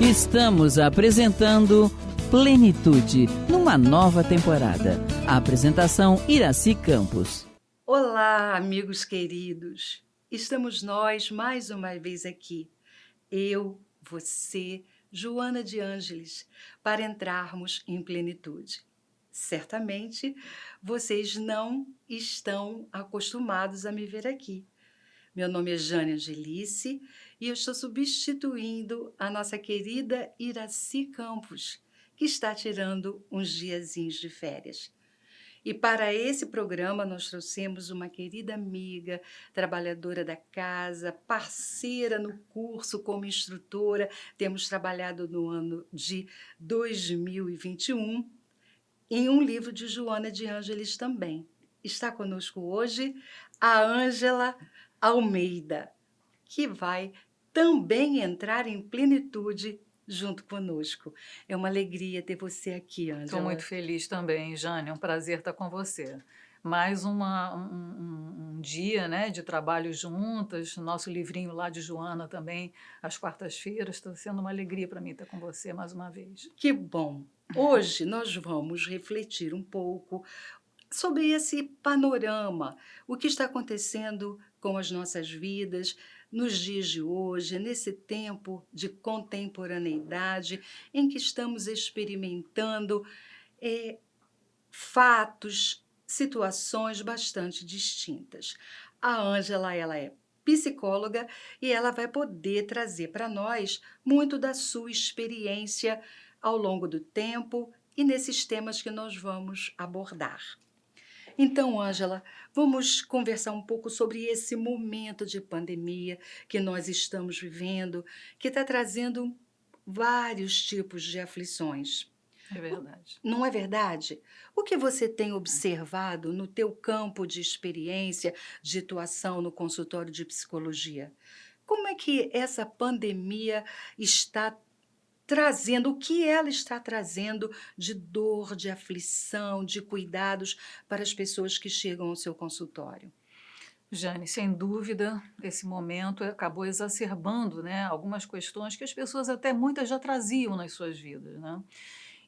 Estamos apresentando Plenitude, numa nova temporada. A apresentação Iraci Campos. Olá, amigos queridos. Estamos nós mais uma vez aqui. Eu, você, Joana de Ângeles, para entrarmos em plenitude. Certamente, vocês não estão acostumados a me ver aqui. Meu nome é Jane Angelice e eu estou substituindo a nossa querida Iraci Campos, que está tirando uns diazinhos de férias. E para esse programa nós trouxemos uma querida amiga, trabalhadora da casa, parceira no curso como instrutora. Temos trabalhado no ano de 2021 em um livro de Joana de Ângeles também. Está conosco hoje a Ângela Almeida, que vai também entrar em plenitude junto conosco. É uma alegria ter você aqui, Ângela. Estou muito feliz também, Jane, é um prazer estar com você. Mais um dia, né, de trabalho juntas, nosso livrinho lá de Joana também, às quartas-feiras, está sendo uma alegria para mim estar com você mais uma vez. Que bom! Hoje nós vamos refletir um pouco sobre esse panorama, o que está acontecendo com as nossas vidas nos dias de hoje, nesse tempo de contemporaneidade em que estamos experimentando fatos, situações bastante distintas. A Ângela, ela é psicóloga e ela vai poder trazer para nós muito da sua experiência ao longo do tempo e nesses temas que nós vamos abordar. Então, Ângela, vamos conversar um pouco sobre esse momento de pandemia que nós estamos vivendo, que está trazendo vários tipos de aflições. É verdade. Não é verdade? O que você tem observado no teu campo de experiência, de atuação no consultório de psicologia? Como é que essa pandemia está trazendo, o que ela está trazendo de dor, de aflição, de cuidados para as pessoas que chegam ao seu consultório? Jane, sem dúvida, esse momento acabou exacerbando, né, algumas questões que as pessoas até muitas já traziam nas suas vidas, né?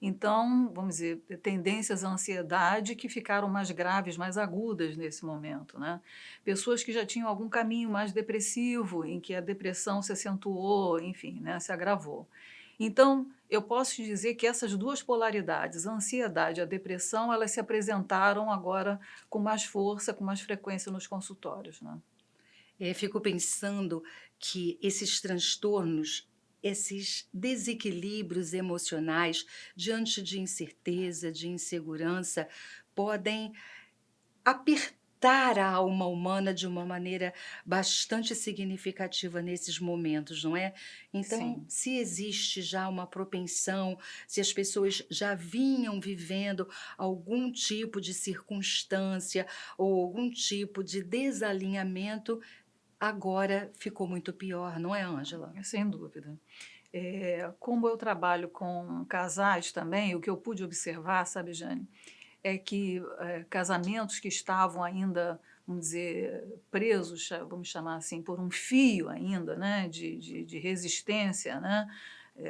Então, vamos dizer, tendências à ansiedade que ficaram mais graves, mais agudas nesse momento, né? Pessoas que já tinham algum caminho mais depressivo, em que a depressão se acentuou, enfim, né, se agravou. Então, eu posso te dizer que essas duas polaridades, a ansiedade e a depressão, elas se apresentaram agora com mais força, com mais frequência nos consultórios, né? Fico pensando que esses transtornos, esses desequilíbrios emocionais diante de incerteza, de insegurança, podem apertar a alma humana de uma maneira bastante significativa nesses momentos, não é? Então, Sim. se existe já uma propensão, se as pessoas já vinham vivendo algum tipo de circunstância ou algum tipo de desalinhamento, agora ficou muito pior, não é, Ângela? Sem dúvida. Como eu trabalho com casais também, o que eu pude observar, sabe, Jane, é que casamentos que estavam ainda, vamos dizer, presos, vamos chamar assim, por um fio ainda, né, de resistência, né,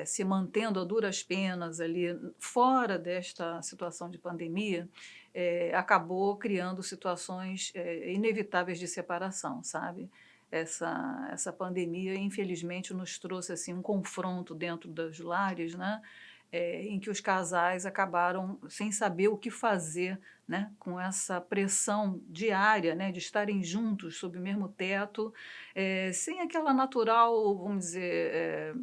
se mantendo a duras penas ali fora desta situação de pandemia, acabou criando situações inevitáveis de separação, sabe? Essa pandemia, infelizmente, nos trouxe assim, um confronto dentro dos lares, né? Em que os casais acabaram sem saber o que fazer, né, com essa pressão diária, né, de estarem juntos sob o mesmo teto, sem aquela natural, vamos dizer,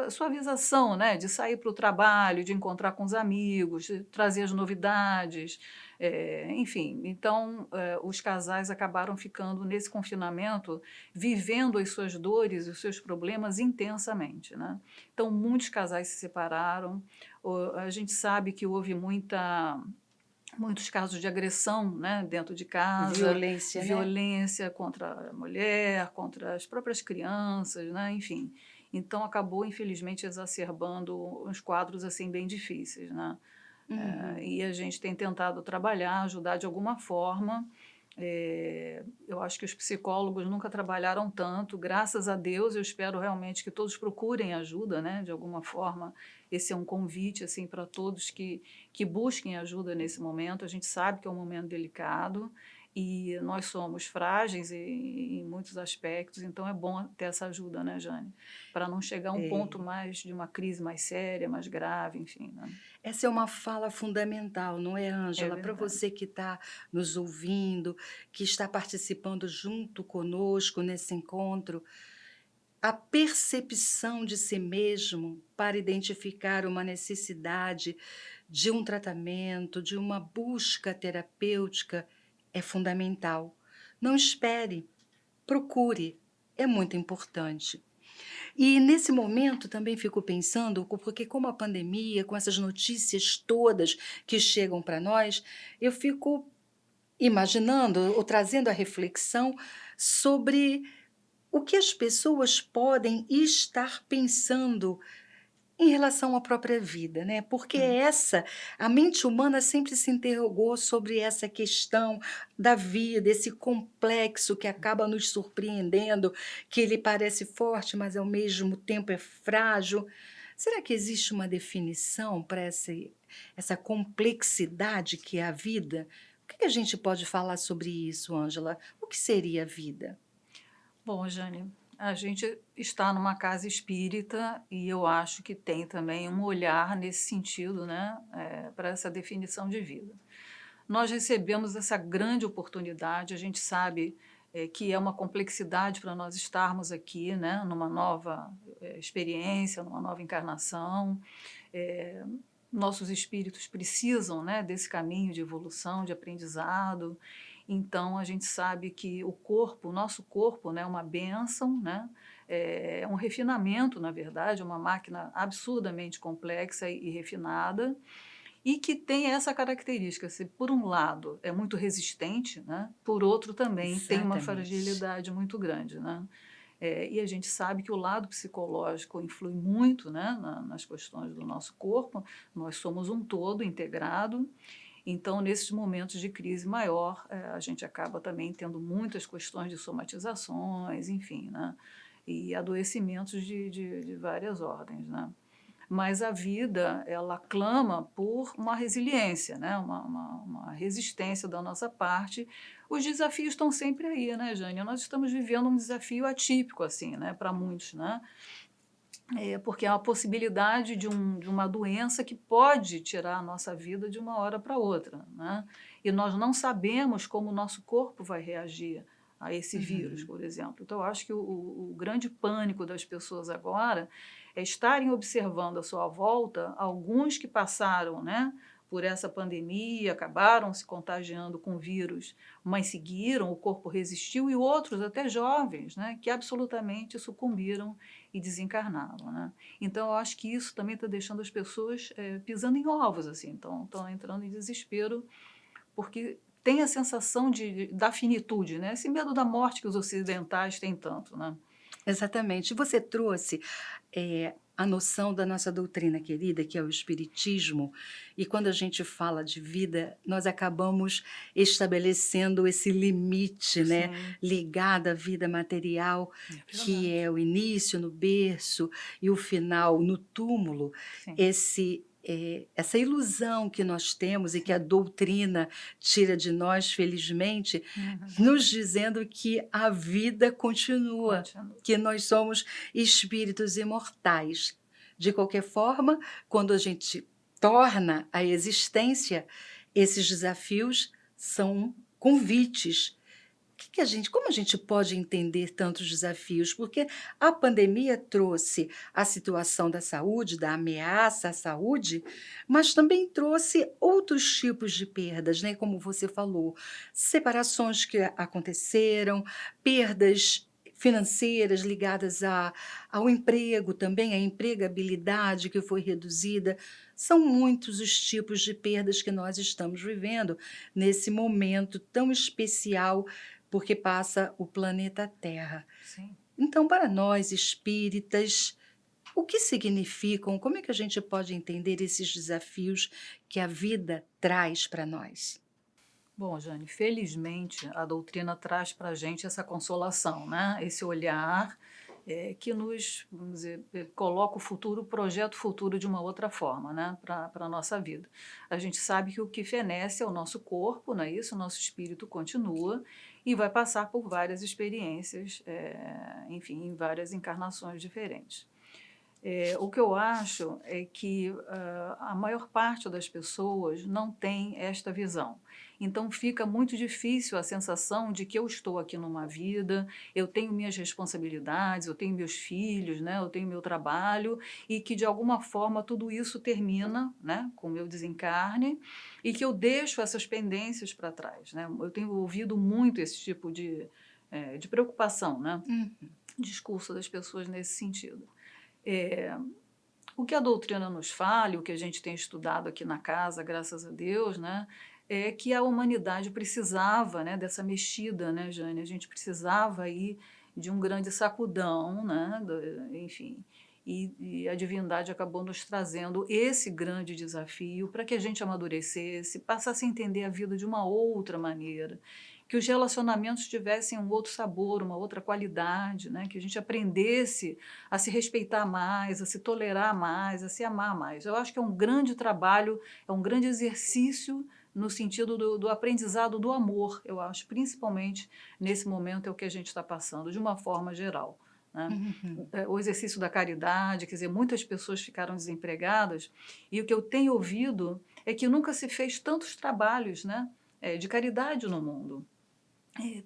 suavização, né, de sair para o trabalho, de encontrar com os amigos, de trazer as novidades, enfim. Então, os casais acabaram ficando nesse confinamento, vivendo as suas dores e os seus problemas intensamente, né? Então, muitos casais se separaram. A gente sabe que houve muitos casos de agressão, né, dentro de casa, Violência, né? violência contra a mulher, contra as próprias crianças, né, enfim. Então, acabou, infelizmente, exacerbando uns quadros assim bem difíceis, né? E a gente tem tentado trabalhar, ajudar de alguma forma, Eu acho que os psicólogos nunca trabalharam tanto, graças a Deus. Eu espero realmente que todos procurem ajuda, né? De alguma forma, esse é um convite assim para todos que busquem ajuda nesse momento. A gente sabe que é um momento delicado e nós somos frágeis em muitos aspectos, então é bom ter essa ajuda, né, Jane? Para não chegar a um ponto É. mais de uma crise mais séria, mais grave, enfim, né? Essa é uma fala fundamental, não é, É Ângela? Para verdade. você que está nos ouvindo, que está participando junto conosco nesse encontro, a percepção de si mesmo para identificar uma necessidade de um tratamento, de uma busca terapêutica, é fundamental. Não espere, procure, é muito importante. E nesse momento também fico pensando, porque como a pandemia, com essas notícias todas que chegam para nós, eu fico imaginando ou trazendo a reflexão sobre o que as pessoas podem estar pensando em relação à própria vida, né? Porque Hum. a mente humana sempre se interrogou sobre essa questão da vida, esse complexo que acaba nos surpreendendo, que ele parece forte, mas ao mesmo tempo é frágil. Será que existe uma definição para essa complexidade que é a vida? O que a gente pode falar sobre isso, Ângela? O que seria a vida? Bom, Jane, a gente está numa casa espírita e eu acho que tem também um olhar nesse sentido, né, para essa definição de vida. Nós recebemos essa grande oportunidade, a gente sabe que é uma complexidade para nós estarmos aqui, né, numa nova experiência, numa nova encarnação. Eh, Nossos espíritos precisam, né, desse caminho de evolução, de aprendizado. Então, a gente sabe que o nosso corpo, né, é uma bênção, né, é um refinamento, na verdade, uma máquina absurdamente complexa e refinada, e que tem essa característica, se por um lado é muito resistente, né, por outro também tem uma Exatamente. fragilidade muito grande, né? E a gente sabe que o lado psicológico influi muito, né, nas questões do nosso corpo. Nós somos um todo integrado, então, nesses momentos de crise maior, a gente acaba também tendo muitas questões de somatizações, enfim, né, e adoecimentos de várias ordens, né? Mas a vida, ela clama por uma resiliência, né? Uma resistência da nossa parte. Os desafios estão sempre aí, né, Jânia? Nós estamos vivendo um desafio atípico, assim, né, para muitos, né? Porque há a possibilidade de uma doença que pode tirar a nossa vida de uma hora para outra, né? E nós não sabemos como o nosso corpo vai reagir a esse vírus, Uhum. por exemplo. Então, eu acho que o grande pânico das pessoas agora é estarem observando à sua volta alguns que passaram, né, por essa pandemia, acabaram se contagiando com vírus, mas seguiram, o corpo resistiu, e outros, até jovens, né, que absolutamente sucumbiram e desencarnaram, né? Então, eu acho que isso também está deixando as pessoas pisando em ovos, assim, estão entrando em desespero, porque tem a sensação da finitude, né? Esse medo da morte que os ocidentais têm tanto, né? Exatamente. Você trouxe, a noção da nossa doutrina querida, que é o espiritismo, e quando a gente fala de vida, nós acabamos estabelecendo esse limite, né, Sim, ligado à vida material, é que verdade. é o início no berço e o final no túmulo. Sim, Essa ilusão que nós temos e que a sim. doutrina tira de nós, felizmente, Uhum. nos dizendo que a vida continua, Continua. que nós somos espíritos imortais. De qualquer forma, quando a gente torna a existência, esses desafios são convites. Como a gente pode entender tantos desafios? Porque a pandemia trouxe a situação da saúde, da ameaça à saúde, mas também trouxe outros tipos de perdas, né? Como você falou, separações que aconteceram, perdas financeiras ligadas ao emprego também, a empregabilidade que foi reduzida. São muitos os tipos de perdas que nós estamos vivendo nesse momento tão especial porque passa o planeta Terra. Sim. Então, para nós espíritas, o que significam? Como é que a gente pode entender esses desafios que a vida traz para nós? Bom, Jane, felizmente a doutrina traz para a gente essa consolação, né? Esse olhar que nos, vamos dizer, coloca o futuro, projeta o futuro de uma outra forma, né? Para a nossa vida. A gente sabe que o que fenece é o nosso corpo, não é isso? O nosso espírito continua e vai passar por várias experiências, enfim, em várias encarnações diferentes. O que eu acho é que a maior parte das pessoas não tem esta visão. Então fica muito difícil a sensação de que eu estou aqui numa vida, eu tenho minhas responsabilidades, eu tenho meus filhos, né, eu tenho meu trabalho e que de alguma forma tudo isso termina, né, com o meu desencarne e que eu deixo essas pendências para trás, né? Eu tenho ouvido muito esse tipo de preocupação, né? Discurso das pessoas nesse sentido. O que a doutrina nos fala, o que a gente tem estudado aqui na casa, graças a Deus, né, é que a humanidade precisava, né, dessa mexida, né, Jane? A gente precisava aí de um grande sacudão, né, enfim, e a divindade acabou nos trazendo esse grande desafio para que a gente amadurecesse, passasse a entender a vida de uma outra maneira, que os relacionamentos tivessem um outro sabor, uma outra qualidade, né, que a gente aprendesse a se respeitar mais, a se tolerar mais, a se amar mais. Eu acho que é um grande trabalho, é um grande exercício no sentido do aprendizado do amor, eu acho, principalmente nesse momento é o que a gente está passando, de uma forma geral, né? O exercício da caridade, quer dizer, muitas pessoas ficaram desempregadas e o que eu tenho ouvido é que nunca se fez tantos trabalhos, né, de caridade no mundo.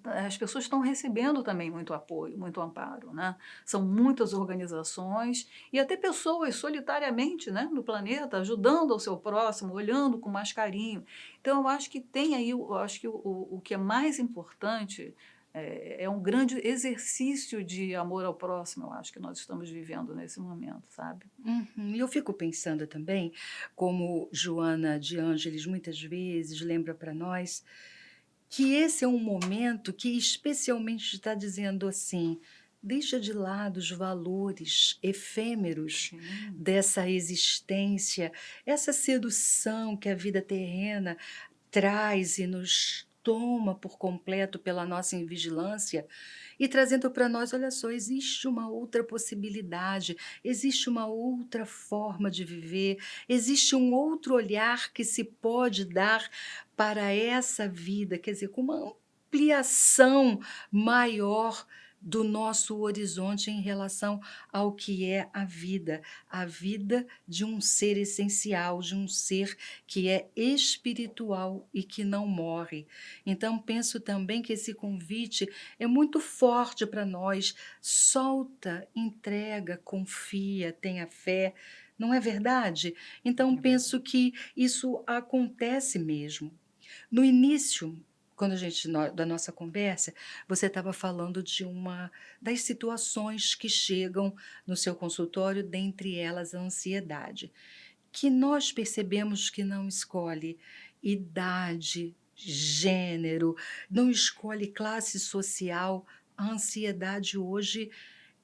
As pessoas estão recebendo também muito apoio, muito amparo, né? São muitas organizações e até pessoas solitariamente, né, no planeta, ajudando ao seu próximo, olhando com mais carinho. Então, eu acho que tem aí, eu acho que o que é mais importante é um grande exercício de amor ao próximo, eu acho que nós estamos vivendo nesse momento, sabe? E eu fico pensando também, como Joana de Ângeles muitas vezes lembra para nós, que esse é um momento que especialmente está dizendo assim: deixa de lado os valores efêmeros dessa existência, essa sedução que a vida terrena traz e nos toma por completo pela nossa invigilância e trazendo para nós, olha só, existe uma outra possibilidade, existe uma outra forma de viver, existe um outro olhar que se pode dar para essa vida, quer dizer, com uma ampliação maior do nosso horizonte em relação ao que é a vida de um ser essencial, de um ser que é espiritual e que não morre. Então, penso também que esse convite é muito forte para nós. Solta, entrega, confia, tenha fé. Não é verdade? Então, penso que isso acontece mesmo. No início, quando da nossa conversa, você estava falando das situações que chegam no seu consultório, dentre elas a ansiedade, que nós percebemos que não escolhe idade, gênero, não escolhe classe social. A ansiedade hoje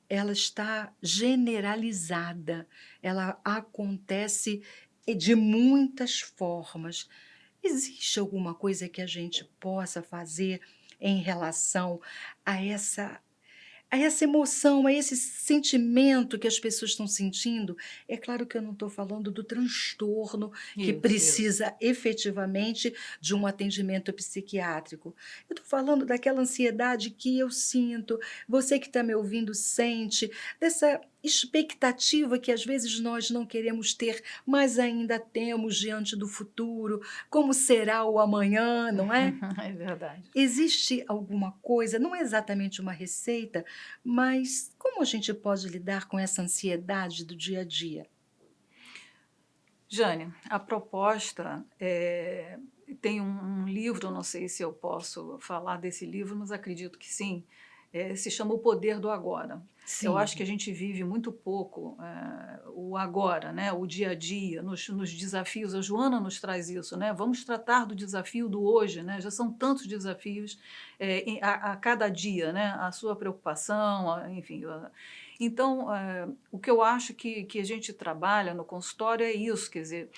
ela está generalizada, ela acontece de muitas formas. Existe alguma coisa que a gente possa fazer em relação a essa emoção, a esse sentimento que as pessoas estão sentindo? É claro que eu não estou falando do transtorno que Isso. precisa efetivamente de um atendimento psiquiátrico. Eu estou falando daquela ansiedade que eu sinto, você que está me ouvindo sente, dessa expectativa que às vezes nós não queremos ter, mas ainda temos diante do futuro, como será o amanhã, não é? É verdade. Existe alguma coisa, não é exatamente uma receita, mas como a gente pode lidar com essa ansiedade do dia a dia? Jane, a proposta tem um livro, não sei se eu posso falar desse livro, mas acredito que sim, se chama O Poder do Agora. Eu acho que a gente vive muito pouco o agora, né? O dia a dia, nos desafios. A Joana nos traz isso, né? Vamos tratar do desafio do hoje, né? Já são tantos desafios a cada dia, né? A sua preocupação, enfim. Então, o que eu acho que a gente trabalha no consultório é isso, quer dizer,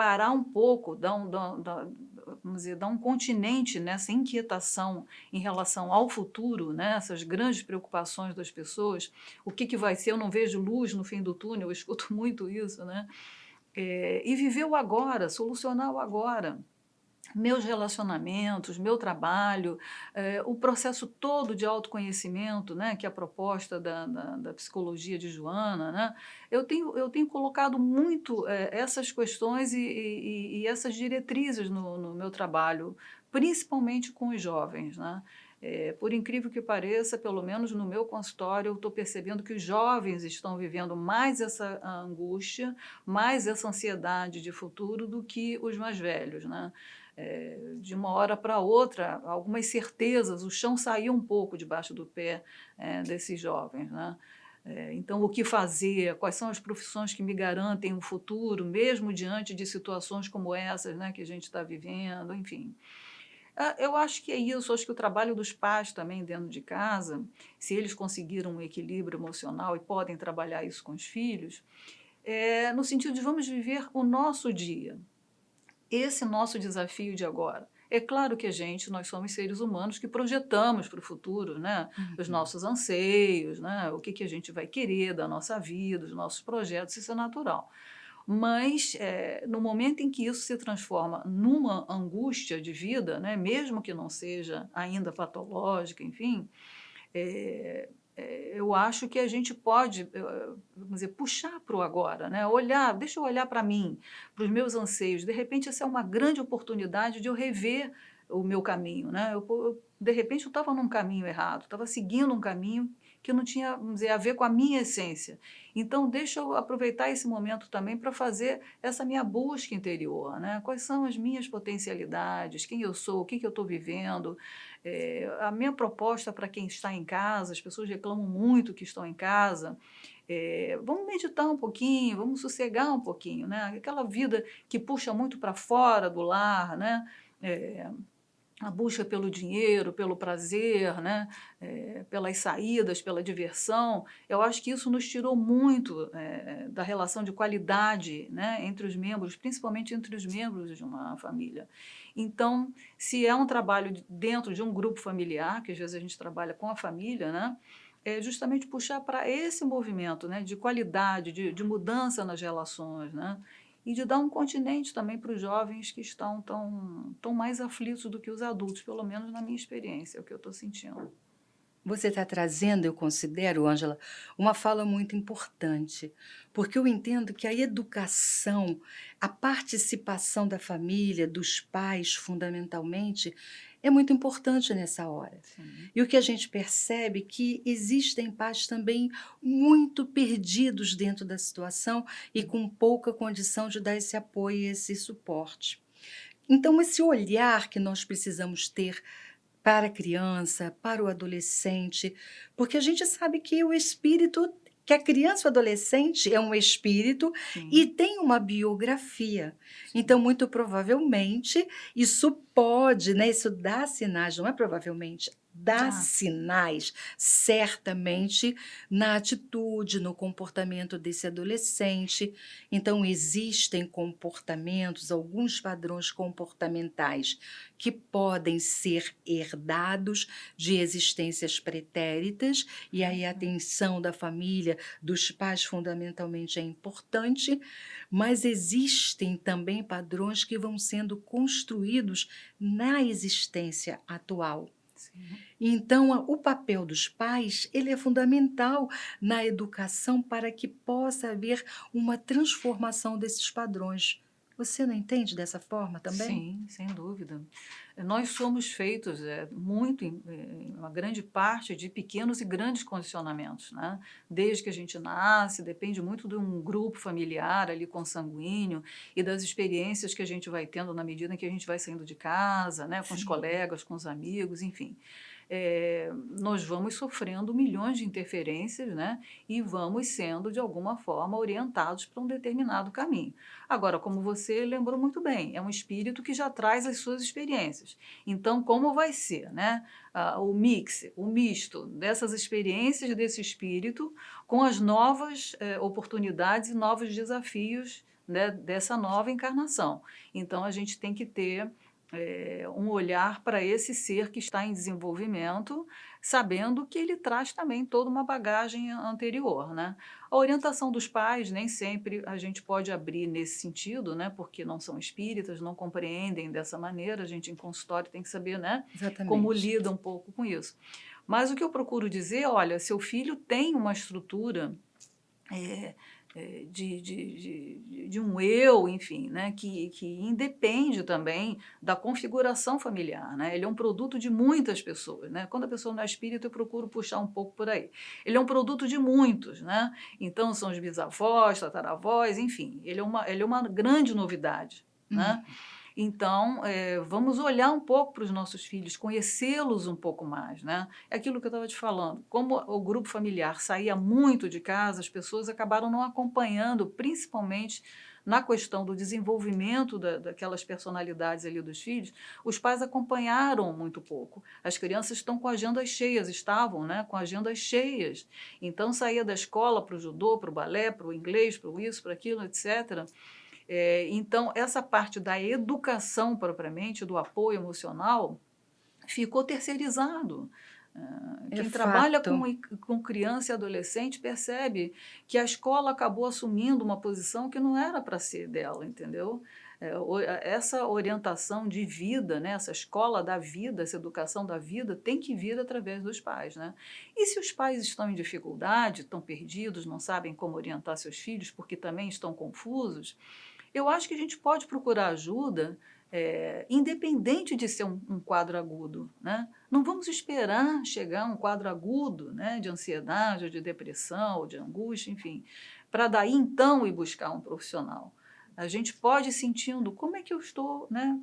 parar um pouco, vamos dizer, dar um continente nessa inquietação em relação ao futuro, né? Essas grandes preocupações das pessoas, o que vai ser, eu não vejo luz no fim do túnel, eu escuto muito isso, né? E viver o agora, solucionar o agora. Meus relacionamentos, meu trabalho, o processo todo de autoconhecimento, né, que é a proposta da psicologia de Joana, né, eu tenho colocado muito essas questões e essas diretrizes no meu trabalho, principalmente com os jovens, né? Por incrível que pareça, pelo menos no meu consultório, eu estou percebendo que os jovens estão vivendo mais essa angústia, mais essa ansiedade de futuro do que os mais velhos, né? De uma hora para outra, algumas certezas, o chão saiu um pouco debaixo do pé desses jovens, né? Então, o que fazer? Quais são as profissões que me garantem um futuro, mesmo diante de situações como essas, né, que a gente está vivendo, enfim. Eu acho que é isso, acho que o trabalho dos pais também dentro de casa, se eles conseguiram um equilíbrio emocional e podem trabalhar isso com os filhos, no sentido de vamos viver o nosso dia, esse nosso desafio de agora. É claro que nós somos seres humanos que projetamos para o futuro, né? Os nossos anseios, né? O que a gente vai querer da nossa vida, os nossos projetos, isso é natural. Mas, no momento em que isso se transforma numa angústia de vida, né? Mesmo que não seja ainda patológica, enfim, eu acho que a gente pode, vamos dizer, puxar para o agora, né? Olhar, deixa eu olhar para mim, para os meus anseios. De repente, essa é uma grande oportunidade de eu rever o meu caminho, né? De repente, eu estava num caminho errado, estava seguindo um caminho que não tinha, vamos dizer, a ver com a minha essência. Então, deixa eu aproveitar esse momento também para fazer essa minha busca interior, né? Quais são as minhas potencialidades, quem eu sou, o que eu estou vivendo. A minha proposta para quem está em casa, as pessoas reclamam muito que estão em casa, vamos meditar um pouquinho, vamos sossegar um pouquinho, né? Aquela vida que puxa muito para fora do lar, né? A busca pelo dinheiro, pelo prazer, né? Pelas saídas, pela diversão, eu acho que isso nos tirou muito da relação de qualidade, né? Entre os membros, principalmente entre os membros de uma família. Então, se é um trabalho dentro de um grupo familiar, que às vezes a gente trabalha com a família, né? É justamente puxar para esse movimento, né? De qualidade, de mudança nas relações, né? E de dar um continente também para os jovens que estão tão mais aflitos do que os adultos, pelo menos na minha experiência, é o que eu estou sentindo. Você está trazendo, eu considero, Ângela, uma fala muito importante, porque eu entendo que a educação, a participação da família, dos pais, fundamentalmente, é muito importante nessa hora. Sim. E o que a gente percebe é que existem pais também muito perdidos dentro da situação e com pouca condição de dar esse apoio e esse suporte. Então, esse olhar que nós precisamos ter para a criança, para o adolescente, porque a gente sabe que o espírito, que a criança e o adolescente é um espírito e Sim, tem uma biografia. sim. Então, muito provavelmente, isso pode, né, isso dá sinais, não é provavelmente, dá sinais, certamente, na atitude, no comportamento desse adolescente. Então, existem comportamentos, alguns padrões comportamentais que podem ser herdados de existências pretéritas, e aí a atenção da família, dos pais, fundamentalmente, é importante, mas existem também padrões que vão sendo construídos na existência atual. Sim. Então, o papel dos pais, ele é fundamental na educação para que possa haver uma transformação desses padrões. Você não entende dessa forma também? Sim, sem dúvida. Nós somos feitos muito, em uma grande parte, de pequenos e grandes condicionamentos, né? Desde que a gente nasce, depende muito de um grupo familiar ali consanguíneo e das experiências que a gente vai tendo na medida em que a gente vai saindo de casa, né? Com os colegas, com os amigos, enfim. Nós vamos sofrendo milhões de interferências, né? E vamos sendo, de alguma forma, orientados para um determinado caminho. Agora, como você lembrou muito bem, é um espírito que já traz as suas experiências. Então, como vai ser, né? O misto dessas experiências desse espírito com as novas oportunidades e novos desafios, né, dessa nova encarnação. Então, a gente tem que ter um olhar para esse ser que está em desenvolvimento, sabendo que ele traz também toda uma bagagem anterior, né? A orientação dos pais, nem sempre a gente pode abrir nesse sentido, né? Porque não são espíritas, não compreendem dessa maneira, a gente em consultório tem que saber, né? Como Exatamente. lida um pouco com isso. Mas o que eu procuro dizer, olha, seu filho tem uma estrutura de um eu, enfim, né, que independe também da configuração familiar, né? Ele é um produto de muitas pessoas, né? Quando a pessoa não é espírita, eu procuro puxar um pouco por aí. Ele é um produto de muitos, né? Então, são os bisavós, tataravós, enfim, ele é uma grande novidade, né? Então, vamos olhar um pouco para os nossos filhos, conhecê-los um pouco mais, né? É aquilo que eu estava te falando. Como o grupo familiar saía muito de casa, as pessoas acabaram não acompanhando, principalmente na questão do desenvolvimento daquelas personalidades ali dos filhos, os pais acompanharam muito pouco. As crianças estão com agendas cheias, estavam, né, com agendas cheias. Então, saía da escola para o judô, para o balé, para o inglês, para o isso, para aquilo, etc. Então, essa parte da educação propriamente, do apoio emocional, ficou terceirizado. É Quem trabalha fato. com criança e adolescente percebe que a escola acabou assumindo uma posição que não era para ser dela, entendeu? Essa orientação de vida, né, essa escola da vida, essa educação da vida, tem que vir através dos pais, né? E se os pais estão em dificuldade, estão perdidos, não sabem como orientar seus filhos, porque também estão confusos, eu acho que a gente pode procurar ajuda, independente de ser um quadro agudo, né? Não vamos esperar chegar a um quadro agudo, né, de ansiedade, ou de depressão, ou de angústia, enfim, para daí então ir buscar um profissional. A gente pode ir sentindo como é que eu estou, né,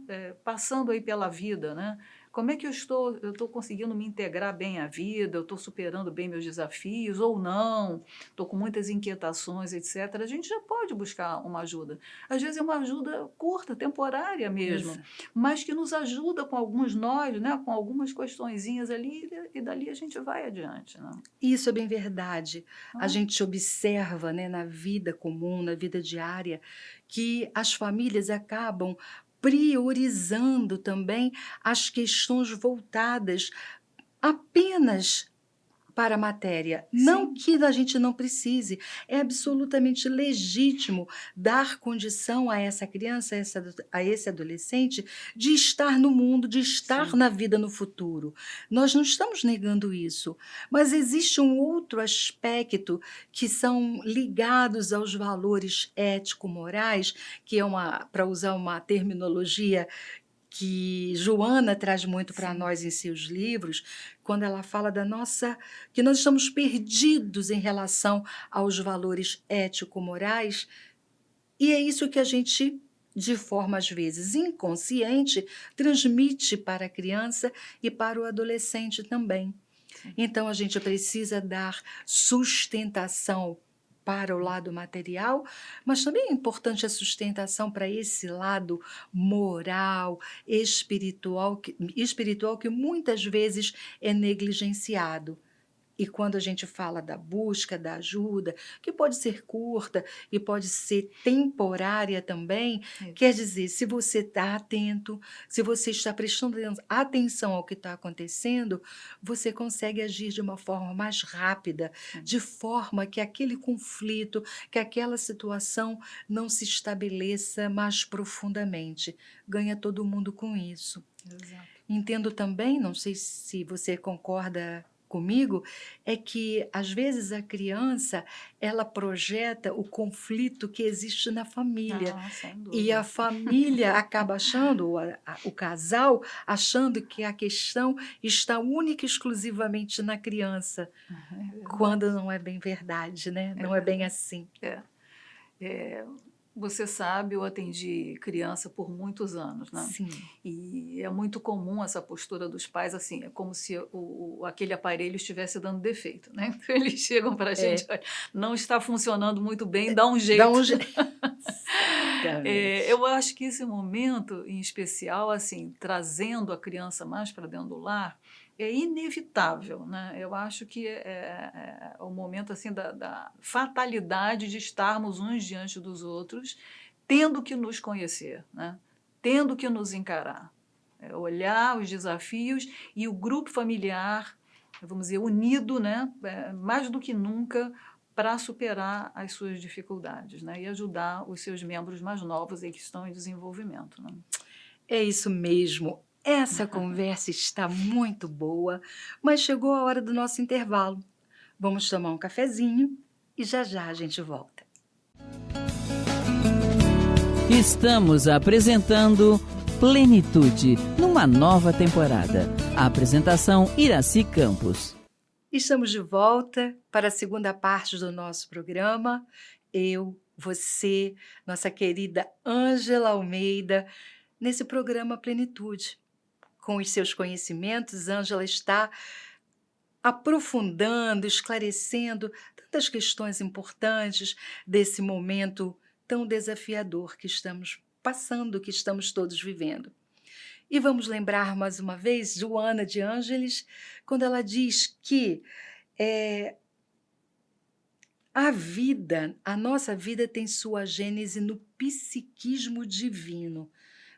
passando aí pela vida, né? Como é que eu estou conseguindo me integrar bem à vida, eu estou superando bem meus desafios ou não, estou com muitas inquietações, etc. A gente já pode buscar uma ajuda. Às vezes é uma ajuda curta, temporária mesmo, mas que nos ajuda com alguns nós, né, com algumas questõezinhas ali, e dali a gente vai adiante, né? Isso é bem verdade. A Ah, gente observa, né, na vida comum, na vida diária, que as famílias acabam priorizando também as questões voltadas apenas para a matéria. Não sim, que a gente não precise, é absolutamente legítimo dar condição a essa criança, a esse adolescente, de estar no mundo, de estar sim, na vida no futuro. Nós não estamos negando isso, mas existe um outro aspecto que são ligados aos valores ético-morais, que é para usar uma terminologia que Joana traz muito para sim. nós em seus livros, quando ela fala que nós estamos perdidos em relação aos valores ético-morais, e é isso que a gente, de forma às vezes inconsciente, transmite para a criança e para o adolescente também. Sim. Então, a gente precisa dar sustentação para o lado material, mas também é importante a sustentação para esse lado moral, espiritual que muitas vezes é negligenciado. E quando a gente fala da busca, da ajuda, que pode ser curta e pode ser temporária também, quer Isso. dizer, se você está atento, se você está prestando atenção ao que está acontecendo, você consegue agir de uma forma mais rápida, Sim, de forma que aquele conflito, que aquela situação não se estabeleça mais profundamente. Ganha todo mundo com isso. exato. Entendo também, não sei se você concorda comigo, é que às vezes a criança ela projeta o conflito que existe na família Ah, sem e a dúvida. família acaba achando, o casal achando que a questão está única e exclusivamente na criança, É quando verdade. não é bem verdade, né? É Não é bem verdade. assim. É. É, você sabe, eu atendi criança por muitos anos, né? Sim, E é muito comum essa postura dos pais, assim, é como se aquele aparelho estivesse dando defeito, né? Então eles chegam para a gente, é. olha, não está funcionando muito bem, dá um Dá jeito. um Exatamente. Eu acho que esse momento, em especial, assim, trazendo a criança mais para dentro do lar, é inevitável, né? Eu acho que é o momento assim da fatalidade de estarmos uns diante dos outros, tendo que nos conhecer, né? Tendo que nos encarar, olhar os desafios e o grupo familiar, vamos dizer, unido, né? Mais do que nunca, para superar as suas dificuldades, né? E ajudar os seus membros mais novos aí que estão em desenvolvimento, né? É isso mesmo. Essa conversa está muito boa, mas chegou a hora do nosso intervalo. Vamos tomar um cafezinho e já já a gente volta. Estamos apresentando Plenitude, numa nova temporada. A apresentação Iraci Campos. Estamos de volta para a segunda parte do nosso programa. Eu, você, nossa querida Ângela Almeida, nesse programa Plenitude. Com os seus conhecimentos, Ângela está aprofundando, esclarecendo tantas questões importantes desse momento tão desafiador que estamos passando, que estamos todos vivendo. E vamos lembrar mais uma vez Joana de Ângeles, quando ela diz que a nossa vida tem sua gênese no psiquismo divino.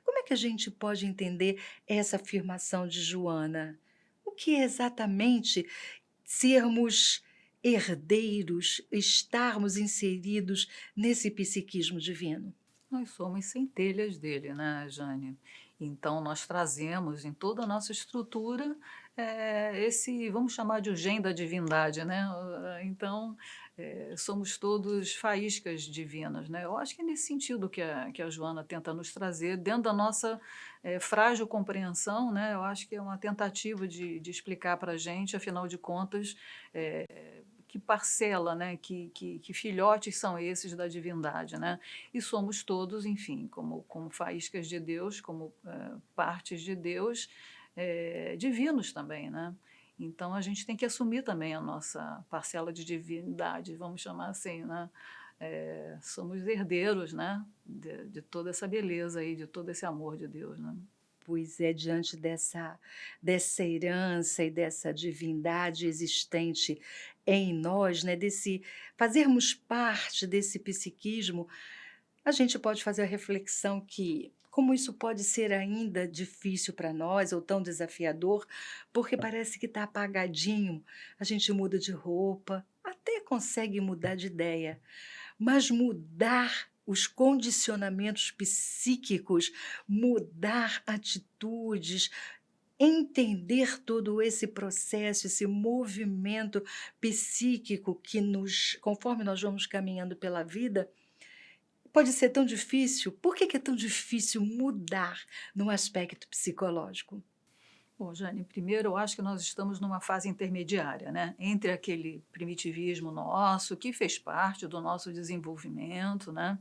Como é que a gente pode entender essa afirmação de Joana? O que é exatamente sermos herdeiros, estarmos inseridos nesse psiquismo divino? Nós somos centelhas dele, né, Jane? Então, nós trazemos em toda a nossa estrutura esse, vamos chamar de o gene da divindade, né? Então, somos todos faíscas divinas, né? Eu acho que é nesse sentido que a Joana tenta nos trazer, dentro da nossa frágil compreensão, né? Eu acho que é uma tentativa de explicar para a gente, afinal de contas, que parcela, né, que filhotes são esses da divindade, né? E somos todos, enfim, como faíscas de Deus, como partes de Deus, divinos também, né? Então a gente tem que assumir também a nossa parcela de divindade, vamos chamar assim, né? Somos herdeiros, né, de toda essa beleza aí, de todo esse amor de Deus, né? Pois é, diante dessa herança e dessa divindade existente em nós, né, desse fazermos parte desse psiquismo, a gente pode fazer a reflexão que como isso pode ser ainda difícil para nós ou tão desafiador, porque parece que está apagadinho. A gente muda de roupa, até consegue mudar de ideia, mas mudar os condicionamentos psíquicos, mudar atitudes, entender todo esse processo, esse movimento psíquico que conforme nós vamos caminhando pela vida, pode ser tão difícil. Por que é tão difícil mudar no aspecto psicológico? Bom, Jane, primeiro eu acho que nós estamos numa fase intermediária, né? Entre aquele primitivismo nosso, que fez parte do nosso desenvolvimento, né?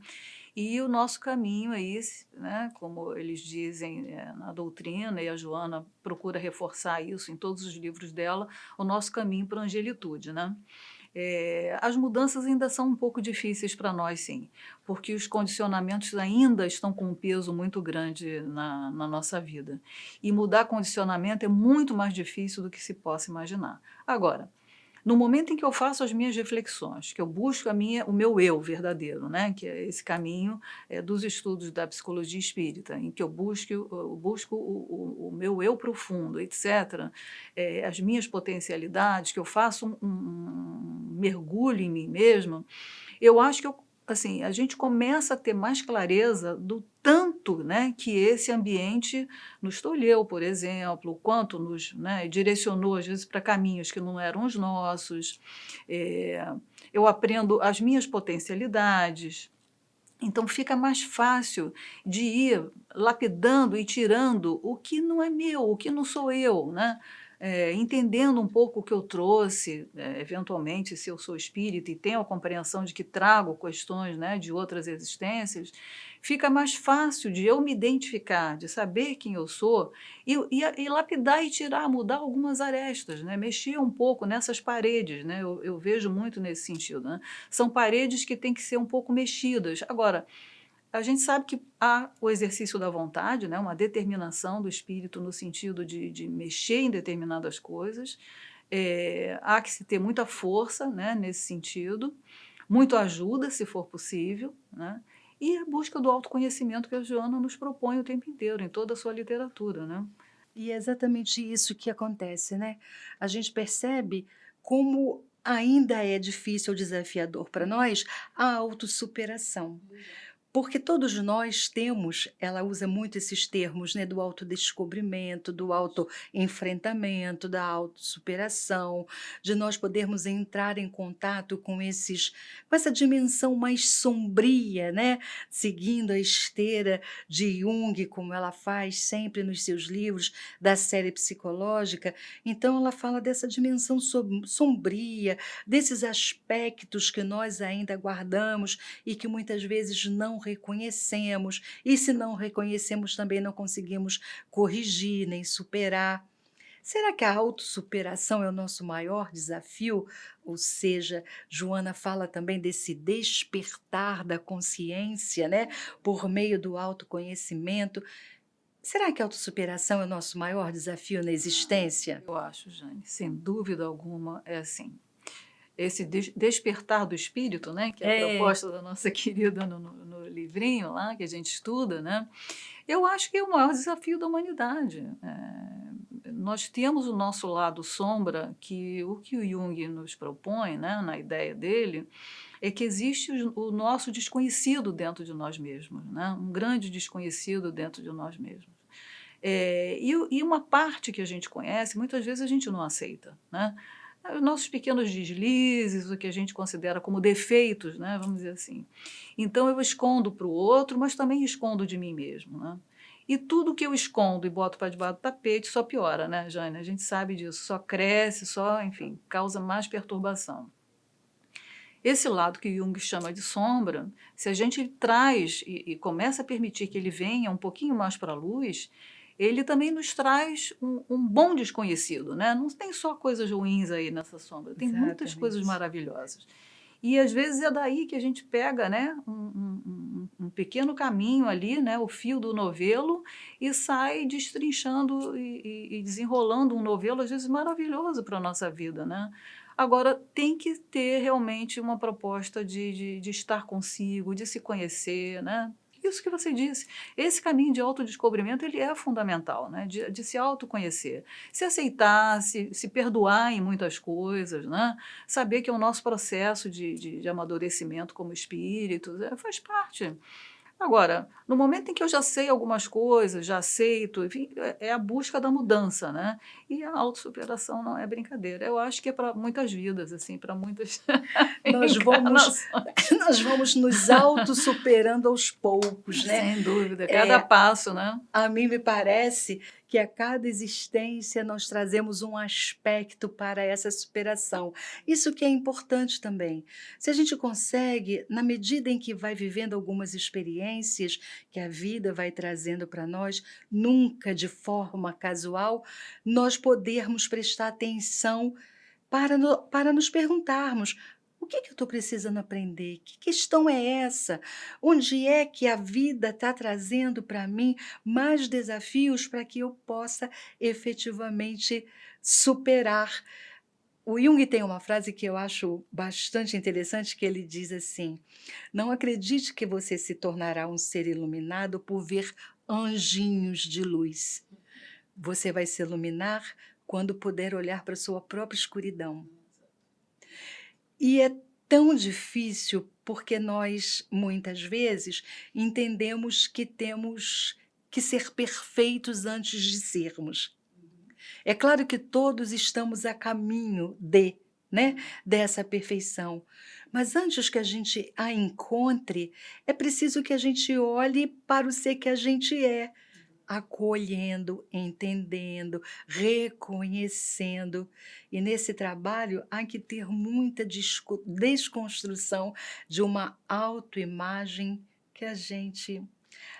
E o nosso caminho aí, né? Como eles dizem na doutrina, e a Joana procura reforçar isso em todos os livros dela, o nosso caminho para a angelitude, né? As mudanças ainda são um pouco difíceis para nós, sim, porque os condicionamentos ainda estão com um peso muito grande na nossa vida. E mudar condicionamento é muito mais difícil do que se possa imaginar. Agora, no momento em que eu faço as minhas reflexões, que eu busco o meu eu verdadeiro, né? Que é esse caminho dos estudos da psicologia espírita, em que eu busco o meu eu profundo, etc., as minhas potencialidades, que eu faço um mergulho em mim mesma, eu acho que assim, a gente começa a ter mais clareza do tanto, né, que esse ambiente nos tolheu, por exemplo, o quanto nos, né, direcionou, às vezes, para caminhos que não eram os nossos. Eu aprendo as minhas potencialidades. Então, fica mais fácil de ir lapidando e tirando o que não é meu, o que não sou eu, né? Entendendo um pouco o que eu trouxe, eventualmente, se eu sou espírita e tenho a compreensão de que trago questões, né, de outras existências, fica mais fácil de eu me identificar, de saber quem eu sou e lapidar e tirar, mudar algumas arestas, né, mexer um pouco nessas paredes, né, eu vejo muito nesse sentido, né? São paredes que têm que ser um pouco mexidas. Agora, a gente sabe que há o exercício da vontade, né, uma determinação do espírito no sentido de mexer em determinadas coisas. Há que se ter muita força, né, nesse sentido, muito ajuda, se for possível, né, e a busca do autoconhecimento que a Joana nos propõe o tempo inteiro, em toda a sua literatura, né? E é exatamente isso que acontece, né? A gente percebe como ainda é difícil ou desafiador para nós a autossuperação. Porque todos nós temos, ela usa muito esses termos, né, do autodescobrimento, do autoenfrentamento, da autossuperação, de nós podermos entrar em contato com essa dimensão mais sombria, né, seguindo a esteira de Jung, como ela faz sempre nos seus livros da série psicológica. Então ela fala dessa dimensão sombria, desses aspectos que nós ainda guardamos e que muitas vezes não reconhecemos, e se não reconhecemos também não conseguimos corrigir nem superar. Será que a autossuperação é o nosso maior desafio? Ou seja, Joana fala também desse despertar da consciência, né, por meio do autoconhecimento. Será que a autossuperação é o nosso maior desafio na existência? Eu acho, Jane, sem dúvida alguma, é assim. Esse despertar do espírito, né, que é a proposta da nossa querida no livrinho lá, que a gente estuda, né, eu acho que é o maior desafio da humanidade. Nós temos o nosso lado sombra, que o Jung nos propõe, né, na ideia dele, é que existe o nosso desconhecido dentro de nós mesmos, né, um grande desconhecido dentro de nós mesmos. E uma parte que a gente conhece, muitas vezes a gente não aceita, né? Os nossos pequenos deslizes, o que a gente considera como defeitos, né? Vamos dizer assim. Então eu escondo para o outro, mas também escondo de mim mesmo, né? E tudo que eu escondo e boto para debaixo do tapete só piora, né, Jane? A gente sabe disso, só cresce, só, enfim, causa mais perturbação. Esse lado que Jung chama de sombra, se a gente traz e começa a permitir que ele venha um pouquinho mais para a luz, ele também nos traz um bom desconhecido, né? Não tem só coisas ruins aí nessa sombra, tem muitas coisas maravilhosas. E às vezes é daí que a gente pega, né, um pequeno caminho ali, né, o fio do novelo, e sai destrinchando e desenrolando um novelo, às vezes maravilhoso para a nossa vida, né? Agora, tem que ter realmente uma proposta de estar consigo, de se conhecer, né? Isso que você disse. Esse caminho de autodescobrimento, ele é fundamental, né? De se autoconhecer, se aceitar, se perdoar em muitas coisas, né? Saber que é o nosso processo de amadurecimento como espírito, faz parte. Agora, no momento em que eu já sei algumas coisas, já aceito, enfim, é a busca da mudança, né? E a autossuperação não é brincadeira. Eu acho que é para muitas vidas, assim, para muitas nós vamos nos autossuperando aos poucos, né? Sem dúvida, cada passo, né? A mim me parece que a cada existência nós trazemos um aspecto para essa superação. Isso que é importante também. Se a gente consegue, na medida em que vai vivendo algumas experiências que a vida vai trazendo para nós, nunca de forma casual, nós podermos prestar atenção para nos perguntarmos: o que eu estou precisando aprender? Que questão é essa? Onde é que a vida está trazendo para mim mais desafios para que eu possa efetivamente superar? O Jung tem uma frase que eu acho bastante interessante, que ele diz assim: não acredite que você se tornará um ser iluminado por ver anjinhos de luz. Você vai se iluminar quando puder olhar para a sua própria escuridão. E é tão difícil porque nós, muitas vezes, entendemos que temos que ser perfeitos antes de sermos. É claro que todos estamos a caminho dessa perfeição, mas antes que a gente a encontre, é preciso que a gente olhe para o ser que a gente é, acolhendo, entendendo, reconhecendo. E nesse trabalho há que ter muita desconstrução de uma autoimagem que a gente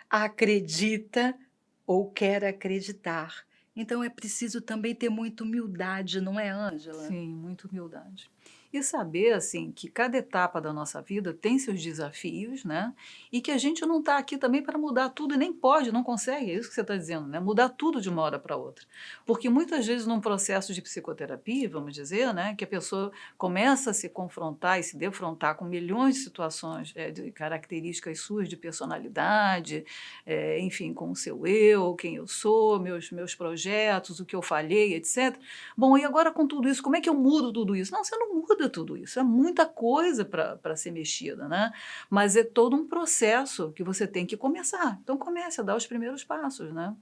acredita ou quer acreditar. Então é preciso também ter muita humildade, não é, Ângela? Sim, muita humildade. E saber, assim, que cada etapa da nossa vida tem seus desafios, né? E que a gente não está aqui também para mudar tudo e nem pode, não consegue, é isso que você está dizendo, né? Mudar tudo de uma hora para outra. Porque muitas vezes num processo de psicoterapia, vamos dizer, né, que a pessoa começa a se confrontar e se defrontar com milhões de situações, de características suas de personalidade, enfim, com o seu eu, quem eu sou, meus projetos, o que eu falhei, etc. Bom, e agora com tudo isso, como é que eu mudo tudo isso? Não, você não muda tudo isso, é muita coisa para ser mexida, né? Mas é todo um processo que você tem que começar. Então comece a dar os primeiros passos, né?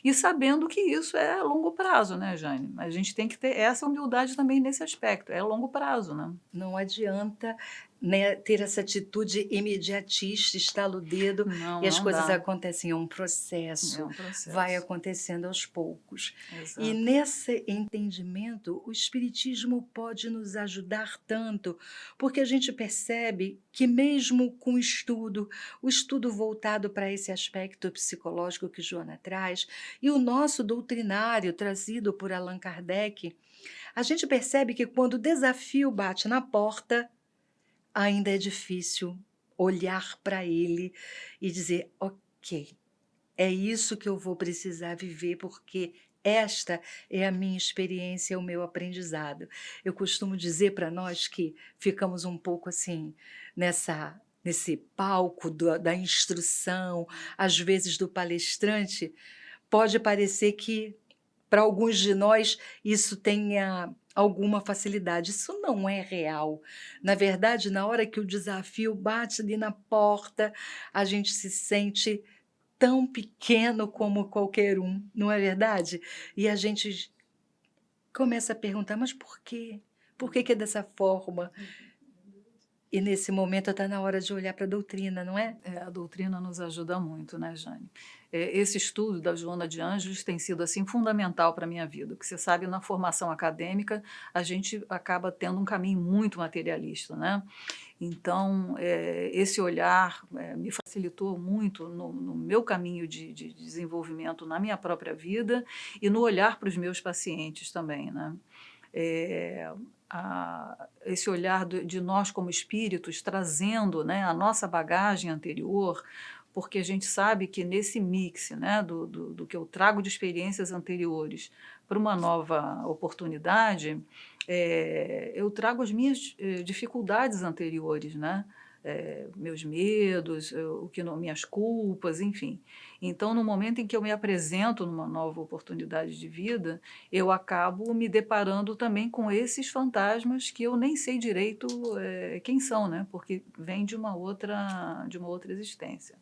E sabendo que isso é a longo prazo, né, Jane? A gente tem que ter essa humildade também nesse aspecto, é a longo prazo, né? Não adianta, né, ter essa atitude imediatista, estala o dedo e as Não coisas dá. acontecem. É um É processo, um vai processo. acontecendo aos poucos. E Exato. nesse entendimento, o Espiritismo pode nos ajudar tanto, porque a gente percebe que, mesmo com o estudo voltado para esse aspecto psicológico que Joana traz, e o nosso doutrinário trazido por Allan Kardec, a gente percebe que quando o desafio bate na porta, ainda é difícil olhar para ele e dizer: ok, é isso que eu vou precisar viver, porque esta é a minha experiência, é o meu aprendizado. Eu costumo dizer para nós que ficamos um pouco assim nesse palco da instrução, às vezes do palestrante, pode parecer que para alguns de nós isso tenha alguma facilidade. Isso não é real. Na verdade, na hora que o desafio bate ali na porta, a gente se sente tão pequeno como qualquer um, não é verdade? E a gente começa a perguntar: mas por quê? Por que que é dessa forma? E nesse momento está na hora de olhar para a doutrina, não é? A doutrina nos ajuda muito, né, Jane? Esse estudo da Joana de Ângeles tem sido assim fundamental para a minha vida, porque você sabe, na formação acadêmica, a gente acaba tendo um caminho muito materialista, né? Então, esse olhar me facilitou muito no meu caminho de desenvolvimento na minha própria vida e no olhar para os meus pacientes também, né? É, esse olhar de nós como espíritos trazendo, né, a nossa bagagem anterior, porque a gente sabe que nesse mix, né, do que eu trago de experiências anteriores para uma nova oportunidade, eu trago as minhas dificuldades anteriores, né? Meus medos, minhas culpas, enfim. Então, no momento em que eu me apresento numa nova oportunidade de vida, eu acabo me deparando também com esses fantasmas que eu nem sei direito quem são, né? Porque vem de uma outra existência.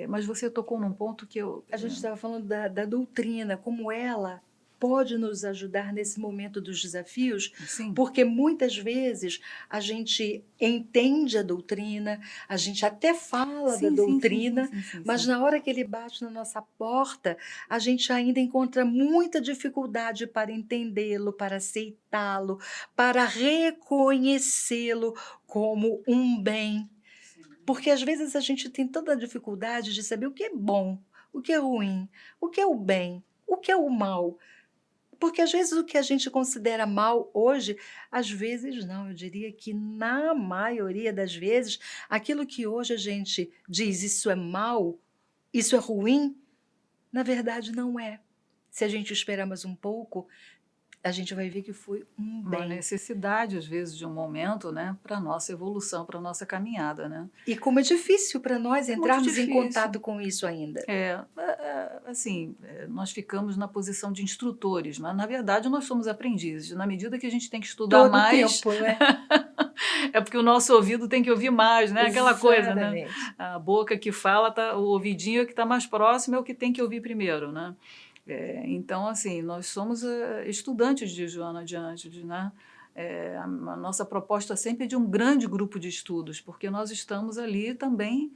Mas você tocou num ponto que eu... A gente estava falando da doutrina, como ela pode nos ajudar nesse momento dos desafios, Sim. porque muitas vezes a gente entende a doutrina, a gente até fala da doutrina, mas na hora que ele bate na nossa porta, a gente ainda encontra muita dificuldade para entendê-lo, para aceitá-lo, para reconhecê-lo como um bem. Porque às vezes a gente tem tanta dificuldade de saber o que é bom, o que é ruim, o que é o bem, o que é o mal. Porque às vezes o que a gente considera mal hoje, às vezes não, eu diria que na maioria das vezes, aquilo que hoje a gente diz isso é mal, isso é ruim, na verdade não é. Se a gente esperar mais um pouco, a gente vai ver que foi um Uma bem. necessidade, às vezes, de um momento, né, para a nossa evolução, para a nossa caminhada, né? E como é difícil para nós Muito entrarmos em difícil. contato com isso ainda. Assim, nós ficamos na posição de instrutores, mas na verdade nós somos aprendizes. Na medida que a gente tem que estudar Todo mais, tempo, né? é porque o nosso ouvido tem que ouvir mais, né? Aquela coisa, né? Exatamente. A boca que fala, o ouvidinho que está mais próximo é o que tem que ouvir primeiro, né? Então, assim, nós somos estudantes de Joana de Ângeles, né? A nossa proposta sempre é de um grande grupo de estudos, porque nós estamos ali também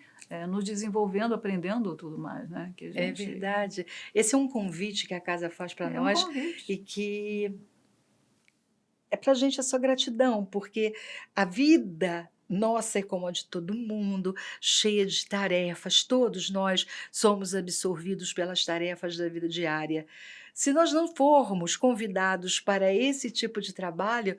nos desenvolvendo, aprendendo tudo mais, né? Que a É gente... verdade. Esse é um convite que a casa faz para É um nós convite. e que é para a gente a sua gratidão, porque a vida nossa é como a de todo mundo, cheia de tarefas, todos nós somos absorvidos pelas tarefas da vida diária. Se nós não formos convidados para esse tipo de trabalho,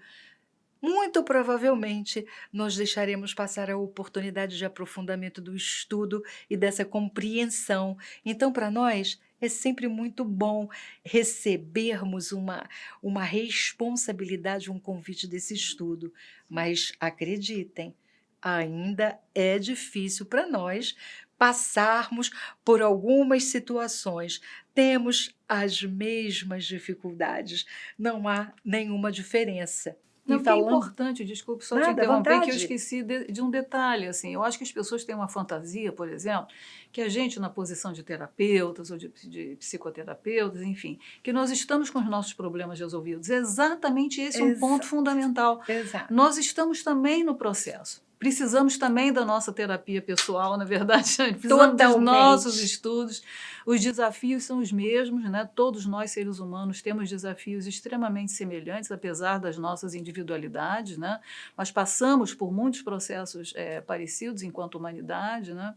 muito provavelmente nós deixaremos passar a oportunidade de aprofundamento do estudo e dessa compreensão. Então, para nós, é sempre muito bom recebermos uma responsabilidade, um convite desse estudo. Mas acreditem, ainda é difícil para nós passarmos por algumas situações. Temos as mesmas dificuldades, não há nenhuma diferença. Não, E que é falando importante, desculpe só te nada, à interromper, que eu vontade. esqueci de um detalhe, assim, eu acho que as pessoas têm uma fantasia, por exemplo, que a gente, na posição de terapeutas ou de psicoterapeutas, enfim, que nós estamos com os nossos problemas resolvidos. Exatamente esse é um ponto Exato, fundamental. exato. Nós estamos também no processo. Precisamos também da nossa terapia pessoal, na verdade, precisamos dos nossos Totalmente. estudos. Os desafios são os mesmos, né? Todos nós, seres humanos, temos desafios extremamente semelhantes, apesar das nossas individualidades, né? Mas passamos por muitos processos parecidos enquanto humanidade, né?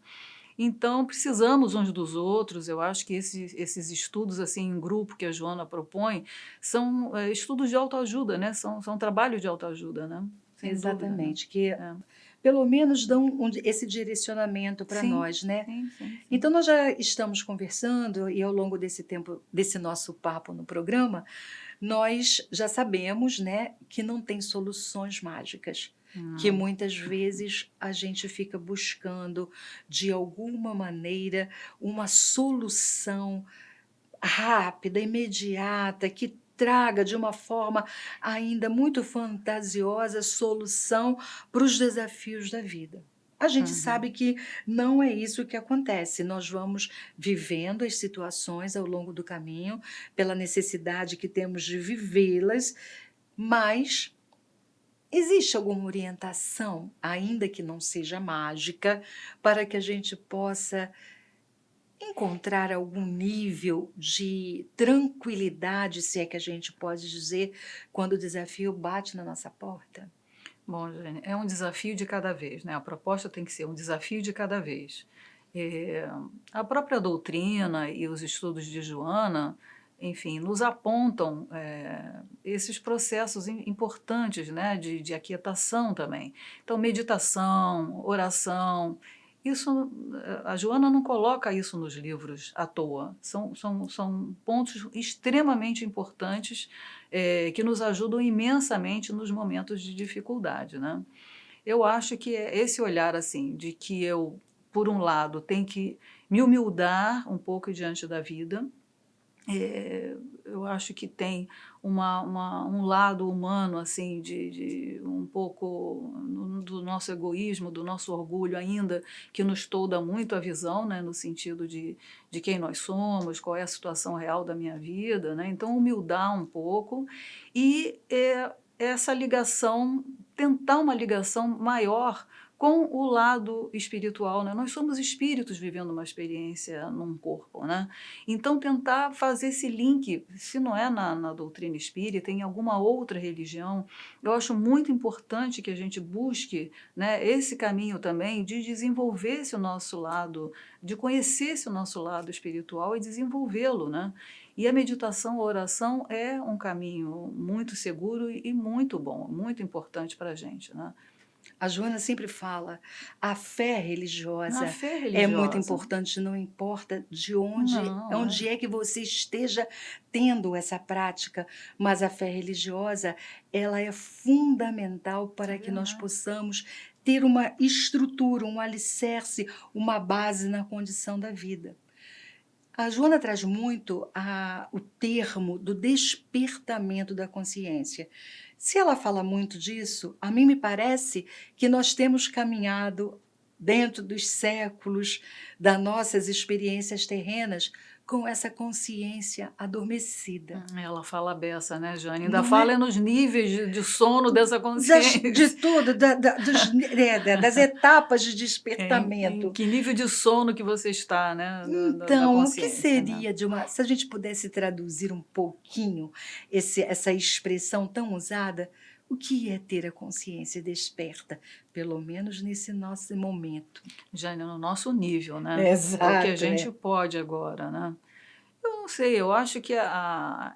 Então, precisamos uns dos outros. Eu acho que esses estudos assim em grupo que a Joana propõe são estudos de autoajuda, né? São trabalho de autoajuda, né? Sem dúvida, né? Exatamente, que É. pelo menos dão esse direcionamento para Sim, nós, né? sim. Então, nós já estamos conversando e ao longo desse tempo, desse nosso papo no programa, nós já sabemos, né, que não tem soluções mágicas, que Não. muitas vezes a gente fica buscando, de alguma maneira, uma solução rápida, imediata, que traga de uma forma ainda muito fantasiosa solução para os desafios da vida. A gente sabe que não é isso que acontece. Nós vamos vivendo as situações ao longo do caminho, pela necessidade que temos de vivê-las, mas existe alguma orientação, ainda que não seja mágica, para que a gente possa encontrar algum nível de tranquilidade, se é que a gente pode dizer, quando o desafio bate na nossa porta? Bom, Jane, é um desafio de cada vez, né? A proposta tem que ser um desafio de cada vez. É, a própria doutrina e os estudos de Joana, enfim, nos apontam esses processos importantes, né, de aquietação também. Então, meditação, oração, isso, a Joana não coloca isso nos livros à toa. São pontos extremamente importantes que nos ajudam imensamente nos momentos de dificuldade, né? Eu acho que é esse olhar assim de que eu, por um lado, tenho que me humildar um pouco diante da vida. Eu acho que tem um lado humano assim de um pouco do nosso egoísmo, do nosso orgulho ainda, que nos tolda muito a visão, né, no sentido de quem nós somos, qual é a situação real da minha vida, né? Então, humildar um pouco e essa ligação, tentar uma ligação maior com o lado espiritual, né? Nós somos espíritos vivendo uma experiência num corpo, né? Então, tentar fazer esse link, se não é na doutrina espírita, em alguma outra religião, eu acho muito importante que a gente busque, né, esse caminho também de desenvolver esse nosso lado, de conhecer esse nosso lado espiritual e desenvolvê-lo, né? E a meditação, a oração é um caminho muito seguro e muito bom, muito importante para a gente, né? A Joana sempre fala, a fé religiosa A fé é muito religiosa. importante, não importa de Não, onde é que você esteja tendo essa prática, mas a fé religiosa, ela é fundamental para que nós verdade. possamos ter uma estrutura, um alicerce, uma base na condição da vida. A Joana traz muito o termo do despertamento da consciência. Se ela fala muito disso, a mim me parece que nós temos caminhado dentro dos séculos das nossas experiências terrenas com essa consciência adormecida. Ela fala a beça, né, Jane? Ainda Não fala é? nos níveis de sono dessa consciência. De tudo, das etapas de Em despertamento. que nível de sono que você está, né, da Então, o que consciência, né? seria se a gente pudesse traduzir um pouquinho essa expressão tão usada, o que é ter a consciência desperta, pelo menos nesse nosso momento? Jane, no nosso nível, né? É o que a Exato, gente pode agora, né? Eu não sei, eu acho que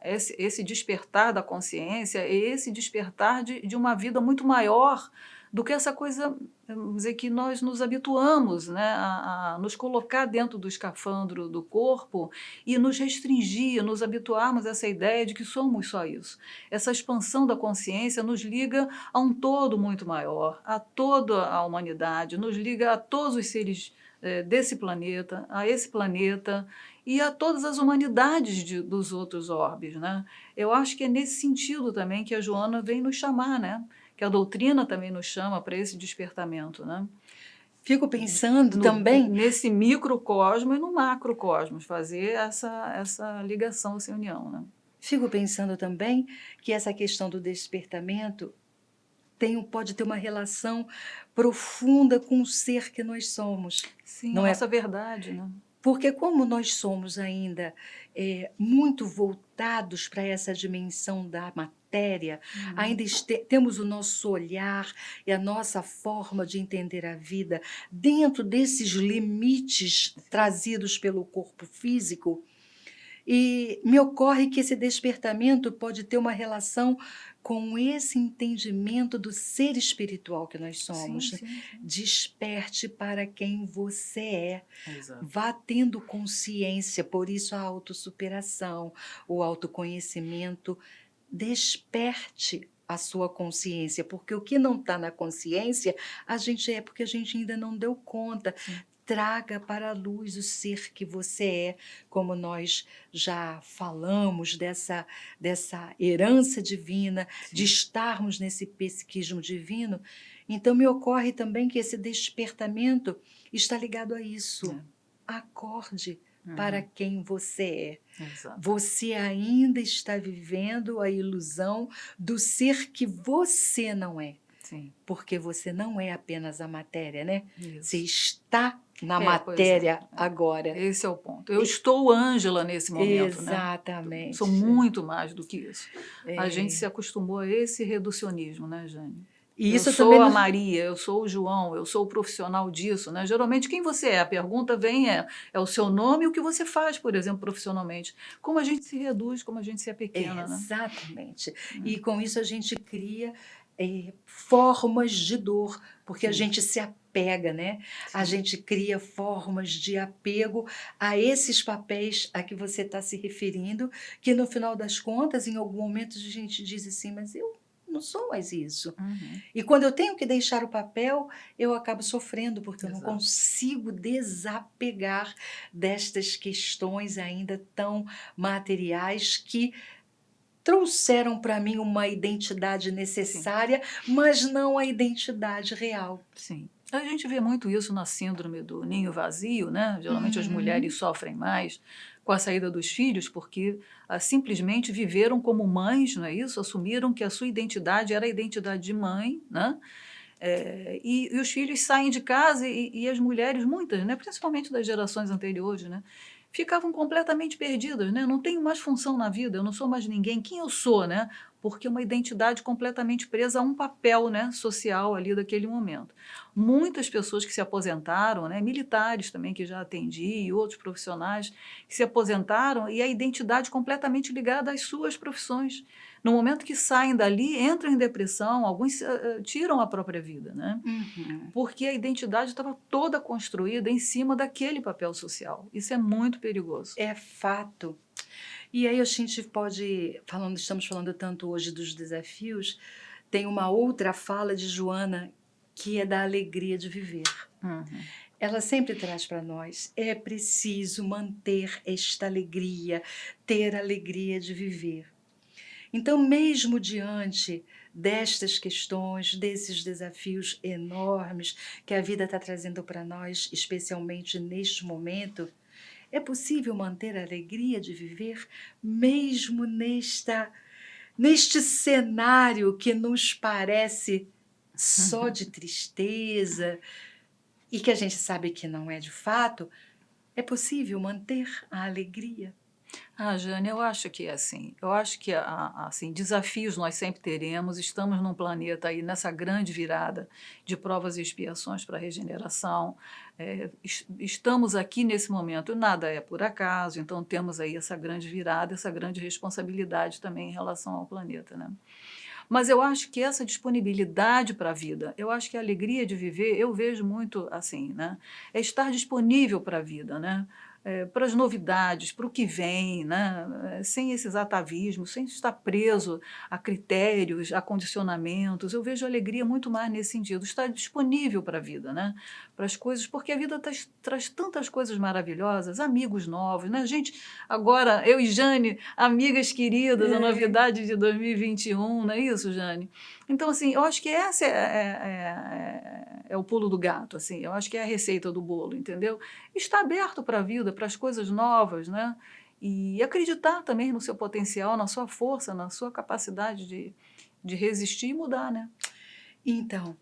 esse despertar da consciência é esse despertar de uma vida muito maior do que essa coisa, vamos dizer, que nós nos habituamos, né, a nos colocar dentro do escafandro do corpo e nos restringir, nos habituarmos a essa ideia de que somos só isso. Essa expansão da consciência nos liga a um todo muito maior, a toda a humanidade, nos liga a todos os seres desse planeta, a esse planeta e a todas as humanidades dos outros orbes, né? Eu acho que é nesse sentido também que a Joana vem nos chamar, né? Que a doutrina também nos chama para esse despertamento, né? Fico pensando também. Nesse microcosmo e no macrocosmos, fazer essa ligação, essa união, né? Fico pensando também que essa questão do despertamento pode ter uma relação profunda com o ser que nós somos. Sim, Não é? nossa verdade, né? Porque como nós somos ainda muito voltados para essa dimensão da matéria, ainda temos o nosso olhar e a nossa forma de entender a vida dentro desses limites trazidos pelo corpo físico, e me ocorre que esse despertamento pode ter uma relação com esse entendimento do ser espiritual que nós somos. Sim, sim, sim. Desperte para quem você é. Exato. Vá tendo consciência, por isso a autossuperação, o autoconhecimento. Desperte a sua consciência, porque o que não está na consciência, porque a gente ainda não deu conta. Sim. Traga para a luz o ser que você é, como nós já falamos dessa herança divina, Sim. de estarmos nesse psiquismo divino. Então me ocorre também que esse despertamento está ligado a isso. Acorde para quem você é. Exato. Você ainda está vivendo a ilusão do ser que você não é. Sim. Porque você não é apenas a matéria, né? Isso. Você está na Pois matéria é. agora. Esse é o ponto. Eu estou Ângela nesse momento, né? Exatamente. Sou muito mais do que isso. A É. gente se acostumou a esse reducionismo, né, Jane? E isso eu sou também a Maria, eu sou o João, eu sou o profissional disso, né? Geralmente, quem você é? A pergunta vem é o seu nome e o que você faz, por exemplo, profissionalmente. Como a gente se reduz, como a gente se apequena, né? Exatamente. E com isso a gente cria formas de dor, porque a gente se apega, né? A gente cria formas de apego a esses papéis a que você está se referindo, que no final das contas, em algum momento, a gente diz assim, mas eu não sou mais isso. E quando eu tenho que deixar o papel, eu acabo sofrendo, porque eu não consigo desapegar destas questões ainda tão materiais que trouxeram para mim uma identidade necessária, mas não a identidade real. Sim. A gente vê muito isso na síndrome do ninho vazio, né? Geralmente as mulheres sofrem mais com a saída dos filhos porque simplesmente viveram como mães, não é isso? Assumiram que a sua identidade era a identidade de mãe, né? E os filhos saem de casa e as mulheres, muitas, né? Principalmente das gerações anteriores, né? Ficavam completamente perdidas, né? Não tenho mais função na vida, eu não sou mais ninguém. Quem eu sou, né? Porque é uma identidade completamente presa a um papel, né, social ali daquele momento. Muitas pessoas que se aposentaram, né, militares também que já atendi e outros profissionais que se aposentaram e a identidade completamente ligada às suas profissões. No momento que saem dali, entram em depressão, alguns tiram a própria vida, né? Porque a identidade estava toda construída em cima daquele papel social. Isso é muito perigoso. É fato. E aí a gente pode, estamos falando tanto hoje dos desafios, tem uma outra fala de Joana que é da alegria de viver. Ela sempre traz para nós, é preciso manter esta alegria, ter alegria de viver. Então, mesmo diante destas questões, desses desafios enormes que a vida está trazendo para nós, especialmente neste momento, é possível manter a alegria de viver mesmo neste cenário que nos parece só de tristeza e que a gente sabe que não é de fato? É possível manter a alegria? Jane, eu acho que é assim. Eu acho que assim, desafios nós sempre teremos. Estamos num planeta aí nessa grande virada de provas e expiações para a regeneração. Estamos aqui nesse momento, nada é por acaso, então temos aí essa grande virada, essa grande responsabilidade também em relação ao planeta, né? Mas eu acho que essa disponibilidade para a vida, eu acho que a alegria de viver, eu vejo muito assim, né? É estar disponível para a vida, né? Para as novidades, para o que vem, né? Sem esses atavismos, sem estar preso a critérios, a condicionamentos. Eu vejo a alegria muito mais nesse sentido, estar disponível para a vida, né? Para as coisas, porque a vida traz tantas coisas maravilhosas, amigos novos, né? Gente, agora, eu e Jane, amigas queridas, a novidade de 2021, não é isso, Jane? Então, assim, eu acho que essa é o pulo do gato, assim, eu acho que é a receita do bolo, entendeu? Estar aberto para a vida, para as coisas novas, né? E acreditar também no seu potencial, na sua força, na sua capacidade de resistir e mudar, né? Então,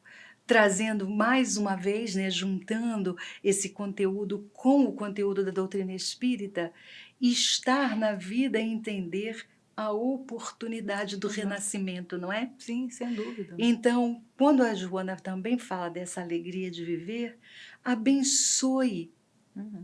trazendo mais uma vez, né, juntando esse conteúdo com o conteúdo da doutrina espírita, estar na vida e entender a oportunidade do renascimento, não é? Sim, sem dúvida. Então, quando a Joana também fala dessa alegria de viver, abençoe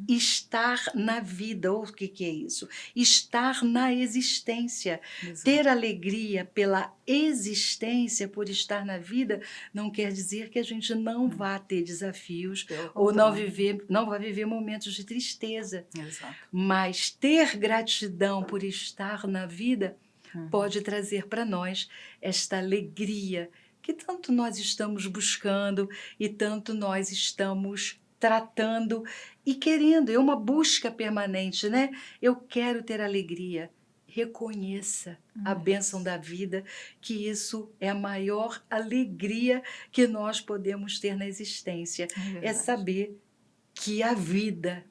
estar na vida. O que é isso? Estar na existência. Exato. Ter alegria pela existência, por estar na vida, não quer dizer que a gente não vá ter desafios Pelo ou não contrário. vá viver momentos de tristeza. Exato. Mas ter gratidão por estar na vida pode trazer para nós esta alegria que tanto nós estamos buscando e tanto nós estamos tratando e querendo. É uma busca permanente, né? Eu quero ter alegria. Reconheça a bênção da vida, que isso é a maior alegria que nós podemos ter na existência. É saber que a vida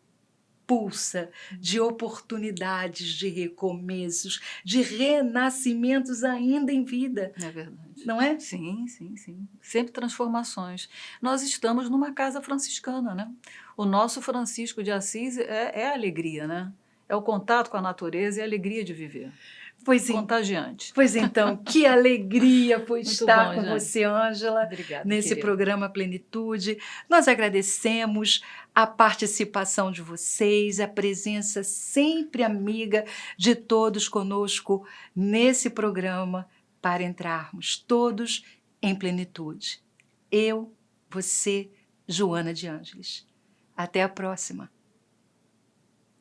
pulsa de oportunidades, de recomeços, de renascimentos ainda em vida. É verdade. Não é? Sim, sim, sim. Sempre transformações. Nós estamos numa casa franciscana, né? O nosso Francisco de Assis é a alegria, né? É o contato com a natureza e a alegria de viver. Contagiante. Pois então, que alegria foi estar com Jane. você, Ângela, Obrigada, nesse querida. programa Plenitude. Nós agradecemos a participação de vocês, a presença sempre amiga de todos conosco nesse programa para entrarmos todos em plenitude. Eu, você, Joana de Ângeles. Até a próxima.